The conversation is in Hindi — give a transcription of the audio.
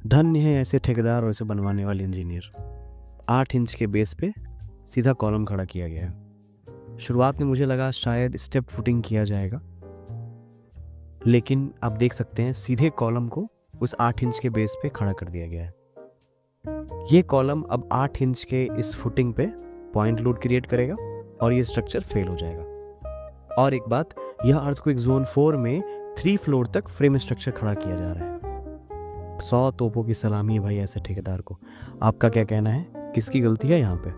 धन्य है ऐसे ठेकेदार और इसे बनवाने वाले इंजीनियर। 8 इंच के बेस पे सीधा कॉलम खड़ा किया गया है। शुरुआत में मुझे लगा शायद स्टेप फुटिंग किया जाएगा, लेकिन आप देख सकते हैं सीधे कॉलम को उस 8 इंच के बेस पे खड़ा कर दिया गया है। ये कॉलम अब 8 इंच के इस फुटिंग पे पॉइंट लोड क्रिएट करेगा और ये स्ट्रक्चर फेल हो जाएगा। और एक बात, यह अर्थक्वेक जोन 4 में 3 फ्लोर तक फ्रेम स्ट्रक्चर खड़ा किया जा रहा है। 100 तोपों की सलामी है भाई ऐसे ठेकेदार को। आपका क्या कहना है, किसकी गलती है यहाँ पे?